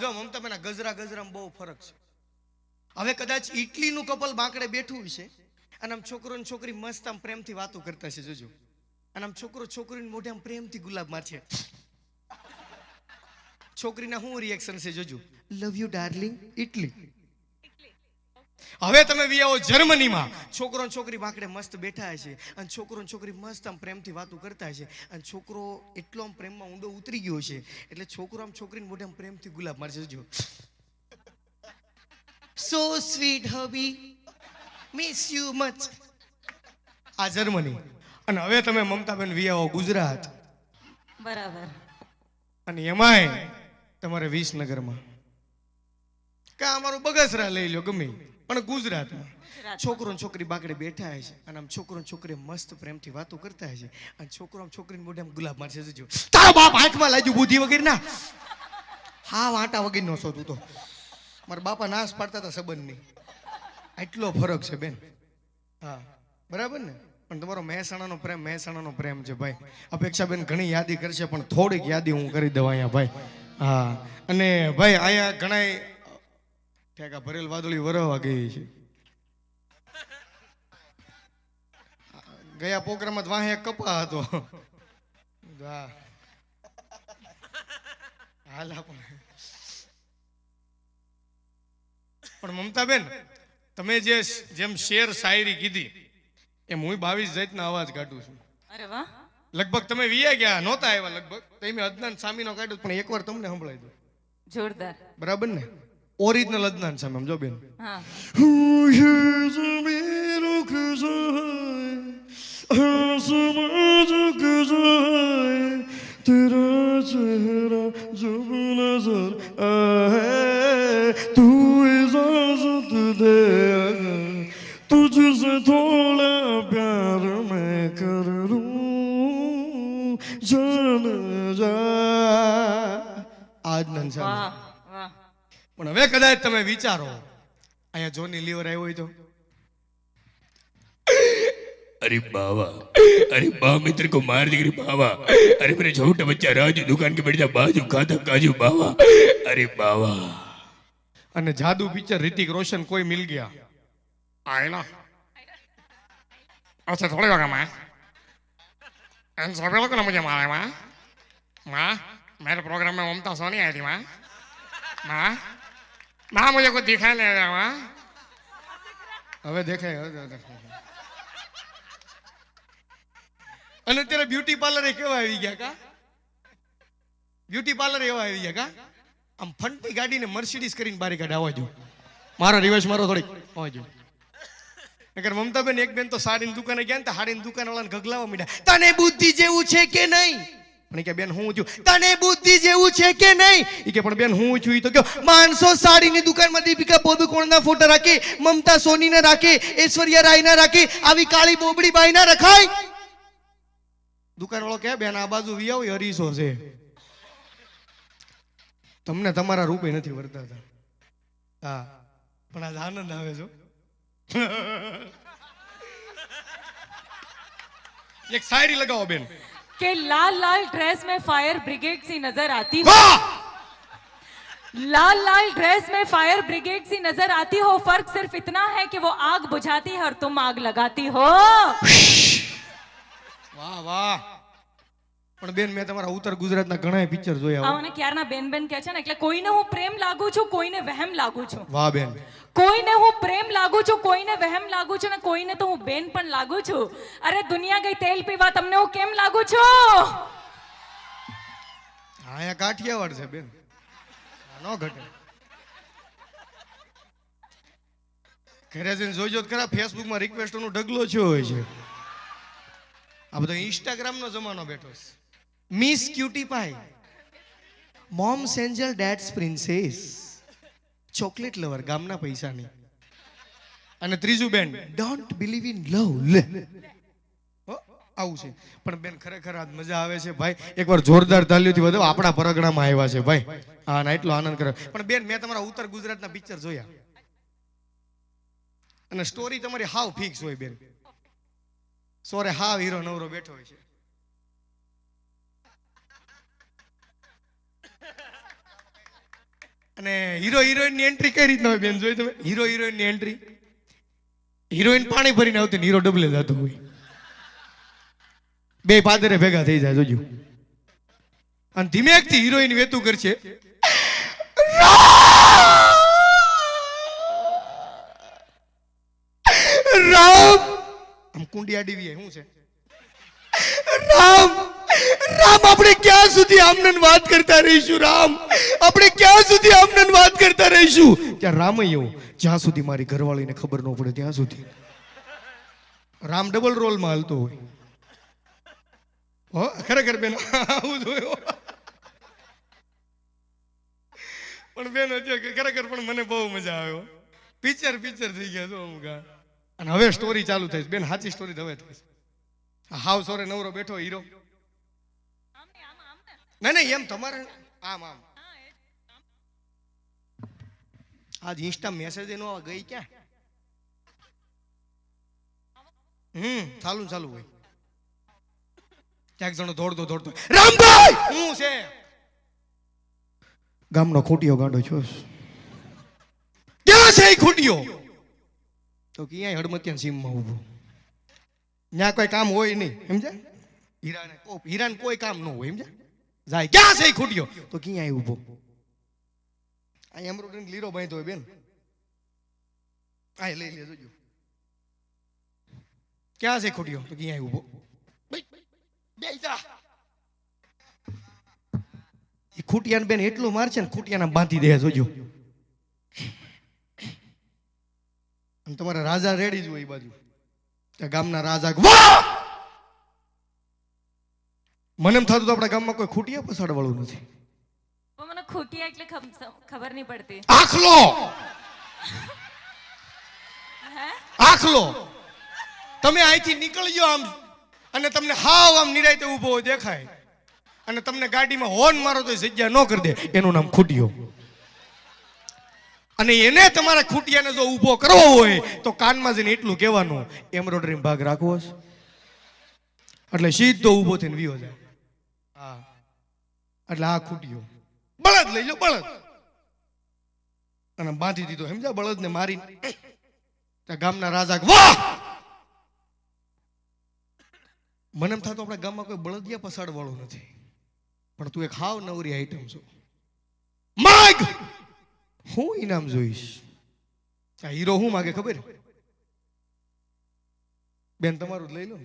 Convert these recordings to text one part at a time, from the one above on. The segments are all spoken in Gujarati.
જો મમતા બેન ગજરા ગજરામાં બહુ ફરક છે. હવે કદાચ ઇટલીનું કપલ બાંકડે બેઠું છે અને આમ છોકરો ને છોકરી મસ્ત આમ પ્રેમથી વાતો કરતા છે જોજો, અને આમ છોકરો છોકરીને મોઢે આમ પ્રેમથી ગુલાબ મારશે, છોકરીના શું રિએક્શન છે જોજો, લવ યુ ડાર્લિંગ ઇટલી. હવે તમે વિયાઓ જર્મનીમાં, છોકરો ને છોકરી બાંકડે મસ્ત બેઠા છે અને છોકરો ને છોકરી મસ્ત આમ પ્રેમથી વાતો કરતા છે અને છોકરો એટલો આમ પ્રેમમાં ઊંડો ઉતરી ગયો છે એટલે છોકરો આમ છોકરીને મોઢે આમ પ્રેમથી ગુલાબ મારશે જોજો, so sweet hubby, miss you much. આ જર્મની. અને હવે તમે મમતાબેન વિયાઓ ગુજરાત, બરાબર, અને એમાંય તમારે વિસનગરમાં કે અમારું બગસરા લઈ લો ગમે, પણ ગુજરાતમાં છોકરો ને છોકરી બાકડે બેઠા છે અને આમ છોકરો ને છોકરી મસ્ત પ્રેમથી વાતો કરતા છે અને છોકરો આમ છોકરીને મોઢે આમ ગુલાબ મારશે જોજો, તારો બાપ આંખમાં લાગ્યું બુદ્ધિ વગર ના, હા વાંટા વગર નો છો તું તો. મારા બાપા નાશ પાડતા હતા સંબંધની, એટલો ફરક છે બેન. હા બરાબર ને. પણ તમારો મહેસાણાનો પ્રેમ છે ભાઈ. અપેક્ષાબેન ઘણી યાદી કરશે પણ થોડીક યાદી હું કરી દઉં અહીંયા ભાઈ. હા અને ભાઈ અહીંયા ઘણા ઠેકા ભરેલ વાદળી વરવા ગઈ છે. ગયા પ્રોગ્રામમાં વાહે કપા હતો. પણ મમતાબેન તમે જેમ શેર શાયરી કીધી એમ હું 22 જાતના અવાજ કાઢું છું. અરે વાહ. લગભગ તમે વિયા ગયા નહોતા આવ્યા લગભગ, તો મેં અદનાન સામીનો કાઢ્યો પણ એકવાર તમને સંભળાઈ દો. જોરદાર. બરાબર ને. ઓરિજિનલ અદનાન સામે સમજો બેન. હા. तेरा चेहरा जब नजर आए तू इजाजत दे तुझसे थोड़ा प्यार मैं कर लूं जान जा. આજ નન સાહેબ. વાહ વાહ. પણ હવે કદાચ તમે વિચારો અહીંયા જોની લીવર આવ્યો હોય તો, अरे बाबा, अरे बा मित्र को मार दी बाबा, अरे मेरे छोटे बच्चा राजू दुकान के बैठ जा बाजू खाता काजू बाबा, अरे बाबा. અને જાદુ પિક્ચર ऋतिक रोशन कोई मिल गया आयना अच्छा थोड़ी होगा मैं इन सभी लोगों ने मुझे मारा माँ माँ मेरे प्रोग्राम में ममता सोनी आई थी माँ माँ माँ मुझे कुछ दिखाई नहीं रहा माँ. હવે દેખાય. અને અત્યારે બ્યુટી પાર્લર કેવા આવી ગયા કા, બ્યુટી પાર્લર એવા આવી ગયા કા, આમ ફંટી ગાડીને મર્સિડીઝ કરીને બારી કાઢે આવા જો. મારો રિવર્સ મારો થોડીક આવા જો. નકર મમતાબેન એક બેન તો સાડીની દુકાને ગયા ને તો સાડીની દુકાન વાળાને ગગલાવા માંડ્યા, તને બુદ્ધિ જેવું છે કે નહીં? પણ કે બેન હું છું, તને બુદ્ધિ જેવું છે કે નહીં? ઈ કે પણ બેન હું છું. ઈ તો કયો માણસો સાડીની દુકાનમાં દીપિકા પાદુકોણના ફોટા રાખે, મમતા સોનીને રાખે, ઐશ્વર્યા રાયના રાખે, આવી કાળી બોબડી બાઈ ના રખાય. દુકાન વાળો કે બેન આ બાજુ વી આવો હરીસો છે, તમને તમારા રૂપે નથી વર્તાતા. હા પણ આજ આનંદ આવે છો. એક શાયરી લગાવો બેન કે लाल लाल ड्रेस में फायर ब्रिगेड सी नजर आती हो, लाल लाल ड्रेस में फायर ब्रिगेड सी नजर आती हो, फर्क सिर्फ इतना है कि वो आग बुझाती है और तुम आग लगाती हो. વાહ વાહ. પણ બેન મેં તમારા ઉત્તર ગુજરાતના ઘણા પિક્ચર જોયા. મને ક્યારના બેન બેન કહે છે ને, એટલે કોઈને હું પ્રેમ લાગુ છું, કોઈને વહેમ લાગુ છું. વાહ બેન. કોઈને હું પ્રેમ લાગુ છું, કોઈને વહેમ લાગુ છું, ને કોઈને તો હું બેન પણ લાગુ છું. અરે દુનિયા ગઈ તેલ પીવા, તમને હું કેમ લાગુ છું? અહીંયા કાઠિયાવાડ છે બેન, નો ઘટે. ઘરે જઈને જોઈજો ખરા, ફેસબુકમાં રિક્વેસ્ટોનો ઢગલો છે હોય છે. આ બધો ઇન્સ્ટાગ્રામનો જમાનો બેઠો છે. Miss cutie pie, mom's angel, dad's princess, chocolate lover ગામના પૈસાની, અને ત્રીજું બેન ડોન્ટ બિલીવ ઇન લવ. આવું છે. પણ બેન ખરેખર આજ મજા આવે છે ભાઈ. એકવાર જોરદાર તાલીઓથી વધાવો. આપણા પરગણામાં આવ્યા છે ભાઈ. હા ના એટલો આનંદ કરે. પણ બેન મેં તમારા ઉત્તર ગુજરાતના પિક્ચર જોયા અને સ્ટોરી તમારી હાવ ફિક્સ હોય બેન. સોરે હાવ હીરો નવરો બેઠો હોય છે. અને હીરો હિરોઈન ની એન્ટ્રી કઈ રીતના હોય બેન જોઈ તમે હીરો હિરોઈન ની એન્ટ્રી હિરોઈન પાણી ભરીને આવતી ને હીરો ડબલે જતો હોય બે પાદરે ભેગા થઈ જાય જોજો અને ધીમેકથી હિરોઈન વેતું કરશે રામ આમ કુંડી આડી શું છે રામ રામ આપણે ક્યાં સુધી આમને વાત કરતા રહીશું રામ આપણે ક્યાં સુધી આમને વાત કરતા રહીશું ત્યાં રામ એવું જ્યાં સુધી મારી ઘરવાળીને ખબર ન પડે ત્યાં સુધી રામ ડબલ રોલમાં હાલતો હોય હો ખરેખર બેન આવું જોયું પણ બેન ખરેખર પણ મને બહુ મજા આવ્યો પિક્ચર થઈ ગયા છો અમુક અને હવે સ્ટોરી ચાલુ થઈ બેન સાચી સ્ટોરી હવે થઈ હાવ સોરે નવરો બેઠો હીરો નહીં એમ તમારે આમ આજ ઇન્સ્ટા મેસેજ એનો ગઈ ક્યાં ચાલુ હોય ક્યાંક જણો દોડતો રામભાઈ હું છે ગામનો ખૂટિયો ગાંડો છો ક્યાં છે એ ખૂટિયો તો ક્યાંય હડમતિયા સીમમાં ઉભો ત્યાં કોઈ કામ હોય નહીં સમજ્યા હીરાને કોઈ કામ ન હોય સમજ્યા જાય ક્યાં છે ખૂટ્યો તો ક્યાં ઉભો આ એમરોડન લીરો બાંધ્યો હોય બેન આ લઈ લેજો જો ક્યાં છે ખૂટ્યો તો ક્યાં ઉભો એ ખૂટિયાને બેન એટલું મારશે ને ખૂટિયાને બાંધી દે જોજો અને તમારા રાજા રેડી જ હોય એ બાજુ ત્યાં ગામના રાજા મને એમ થતું આપણા ગામમાં કોઈ ખૂટિયા પસાડ વાળું નથી મને ખૂટિયા એટલે ખબર નહીં પડતી આખલો તમે અહીંથી નીકળી જાઓ આમ અને તમને હાવ આમ નિરાયતે ઊભો દેખાય અને તમને ગાડીમાં હોર્ન મારો તો જગ્યા ન કરી દે એનું નામ ખૂટિયો અને એને તમારા ખૂટિયાને જો ઊભો કરવો હોય તો કાનમાં જઈને એટલું કહેવાનું એમ્બ્રોઇડરી ભાગ રાખવો છે એટલે સીધો ઊભો થઈને વિયો જાય હા એટલે આ ખૂટ્યો બળદ લઈ લો બળદ અને બાંધી દીધો સમજ્યા બળદને મારી ગામના રાજા વાહ મને એમ થતું આપણા ગામમાં કોઈ બળદિયા પસાડ વાળું નથી પણ તું એક હાવ નવરી આઈટમ છો માગ હું ઇનામ જોઈશ આ હીરો હું માગે ખબર બેન તમારું જ લઈ લો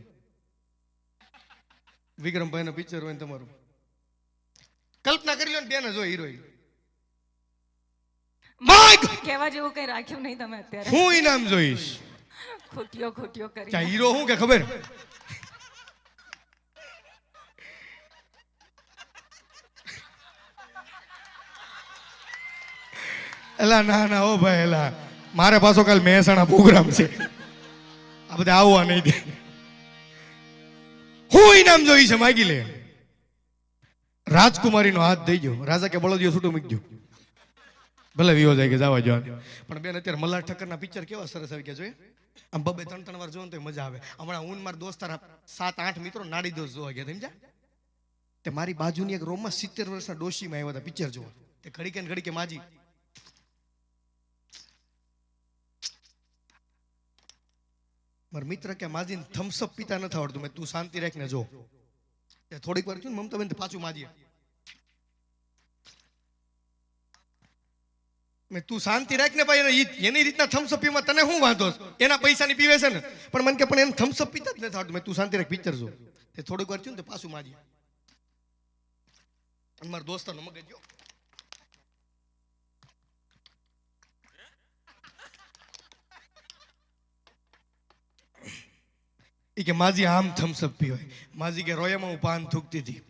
વિક્રમભાઈ નું પિક્ચર હોય ને તમારું કલ્પના કરી લો ને બેન જો હિરોઈન માગ કેવા જેવું કઈ રાખ્યું નહીં તમે અત્યારે હું ઇનામ જોઈશ ખૂટ્યો કરી ક્યાં હીરો હું કે ખબર એલા ના ઓ ભાઈ એલા મારે પાછો કાલ મહેસાણા પ્રોગ્રામ છે આ બધા આવવા નહીં દે હું ઇનામ જોઈ છે માગી લે રાજકુમારીનો હાથ દઈ ગયો રાજા કે બળદિયો છૂટું મૂકજો ભલે વિવો જાય કે જવા જવા પણ બેન અત્યારે મલ્હાર ઠક્કરના પિક્ચર કેવા સરસ આવી ગયા જોઈએ આમ બબે 3 વાર જોવો તો મજા આવે હમણાં હું મારા દોસ્તાર 7-8 મિત્રો નાડી દોસ્ત જોવા ગયા સમજ્યા તે મારી બાજુની એક રોમમાં 70 વર્ષના ડોશીમાં આવ્યા હતા પિક્ચર જોવા તે ઘડી કે માજી મારા મિત્ર કે માજીને થમ્સઅપ પીતા નથી આવડતું મેં તું શાંતિ રાખને જો થોડીક વાર છું મમતા બેન પાછું માજી મેં તું શાંતિ રાખને ભાઈ એની રીતના થમ્સઅપ પીમાં તને શું વાંધો એના પૈસાની પીવે છે ને પણ મને કે પણ એને થમ્સઅપ પીતા જ નથી આવડતું મેં તું શાંતિ રાખ પિક્ચર જો તે થોડીક વાર છું ને પાછું માજી અને મારા દોસ્તારનો મગજ ગયો કે માજી આમ થમ્સઅપ પી હોય માજી કે રોયામાં હું પાન થૂકતી હતી